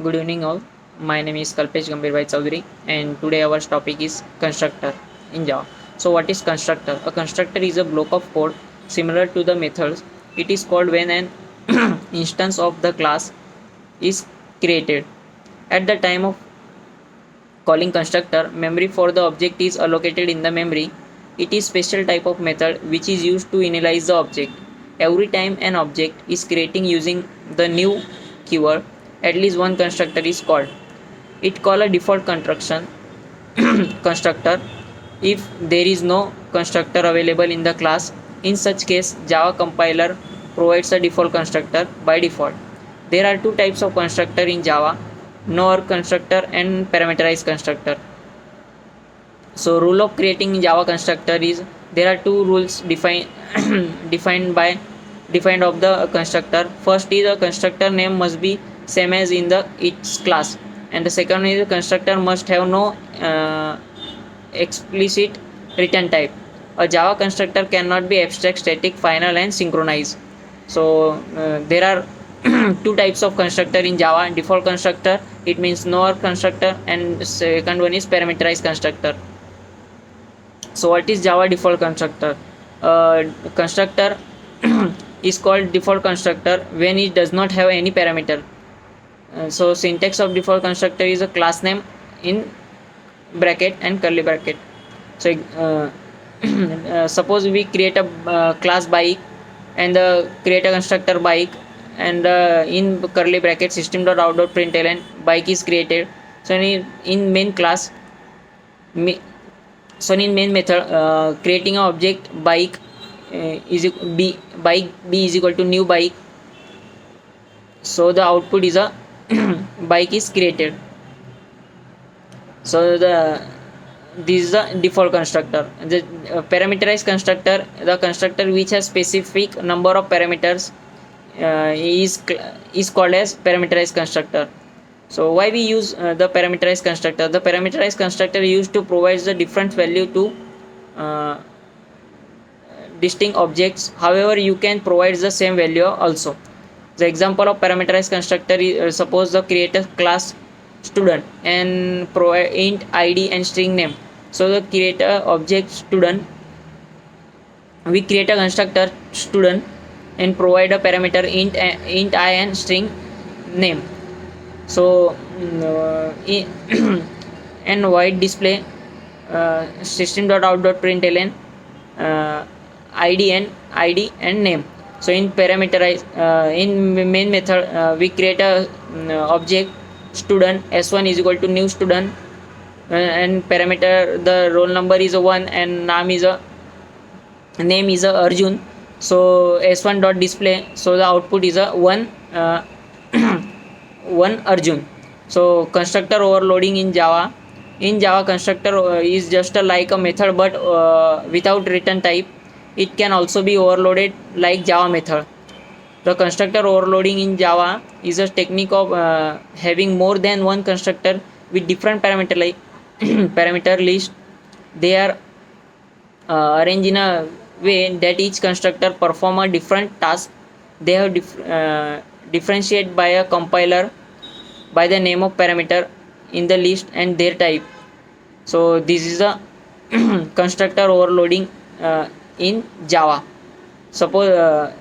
Good evening, all. My name is Kalpesh Gambhir Chaudhary, and today our topic is constructor in Java. So, what is constructor? A constructor is a block of code similar to the methods. It is called when an instance of the class is created. At the time of calling constructor, memory for the object is allocated in the memory. It is special type of method which is used to initialize the object. Every time an object is creating using the new keyword, at least one constructor is called. It call a default construction constructor if there is no constructor available in the class. In such case, Java compiler provides a default constructor by default. There are two types of constructor in Java: nor constructor and parameterized constructor. So rule of creating Java constructor is there are two rules defined by defined of the constructor. First is a constructor name must be same as in the its class, and the second is a constructor must have no explicit return type. A Java constructor cannot be abstract, static, final, and synchronized. So there are two types of constructor in Java: default constructor, it means no constructor, and second one is parameterized constructor. So what is Java default constructor? Constructor is called default constructor when it does not have any parameter. So syntax of default constructor is a class name in bracket and curly bracket. So suppose we create a class bike and create a constructor bike, and in curly bracket system.out.println bike is created. So in main class, so in main method, creating an object bike bike b is equal to new bike. So the output is a bike is created. So this is the default constructor. The parameterized constructor, the constructor which has specific number of parameters, is called as parameterized constructor. So why we use the parameterized constructor? The parameterized constructor used to provide the different value to distinct objects. However, you can provide the same value also. The example of parameterized constructor is suppose the creator class student and provide int id and string name. So the creator object student, we create a constructor student and provide a parameter int I and string name. So and void display system.out.println id and name. So in parameterize in main method, we create a object student s1 is equal to new student, and parameter the roll number is a 1 and name is a Arjun. So s1 dot display, so the output is a 1 1 Arjun. So constructor overloading in Java. In Java, constructor is just like a method but without return type. It can also be overloaded like Java method. The constructor overloading in Java is a technique of having more than one constructor with different parameter like parameter list. They are arranged in a way that each constructor perform a different task. They have differentiated by a compiler by the name of parameter in the list and their type. So this is a constructor overloading in Java. Suppose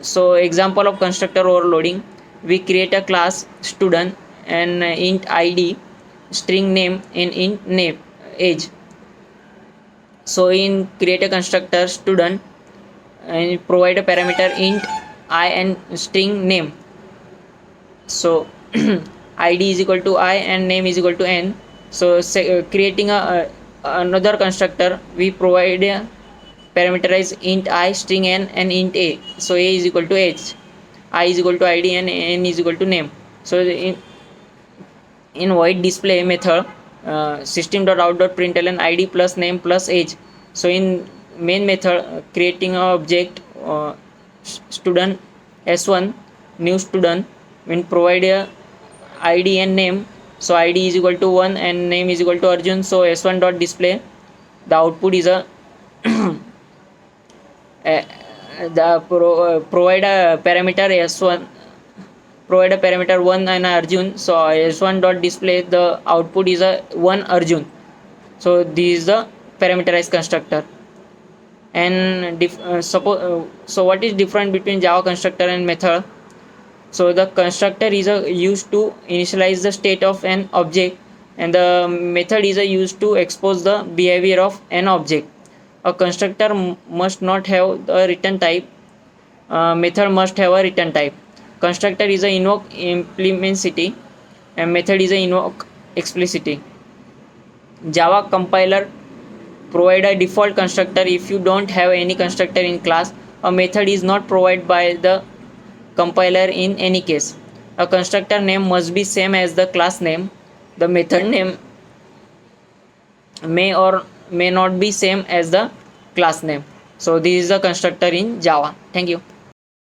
so example of constructor overloading, we create a class student and int id, string name, and int name age. So in create a constructor student and provide a parameter int I and string name. So id is equal to I and name is equal to n. So creating another constructor, we provide a parameterize int I, string n, and int a. So a is equal to h, I is equal to id, and n is equal to name. So in void display method, system.out.println id plus name plus age. So in main method, creating an object student s1 new student, when provide a id and name. So id is equal to 1 and name is equal to Arjun. So s1 dot display, the output is a provide a parameter s1 provide a parameter 1 and Arjun. So s1 dot display, the output is a 1 Arjun. So this is the parameterized constructor. And so what is different between Java constructor and method? So the constructor is used to initialize the state of an object, and the method is used to expose the behavior of an object. A constructor must not have a return type. Method must have a return type. Constructor is a invoke implicitly, and method is a invoke explicitly. Java compiler provide a default constructor if you don't have any constructor in class. A method is not provided by the compiler in any case. A constructor name must be same as the class name. The method name may or may not be same as the class name. So this is the constructor in Java. Thank you.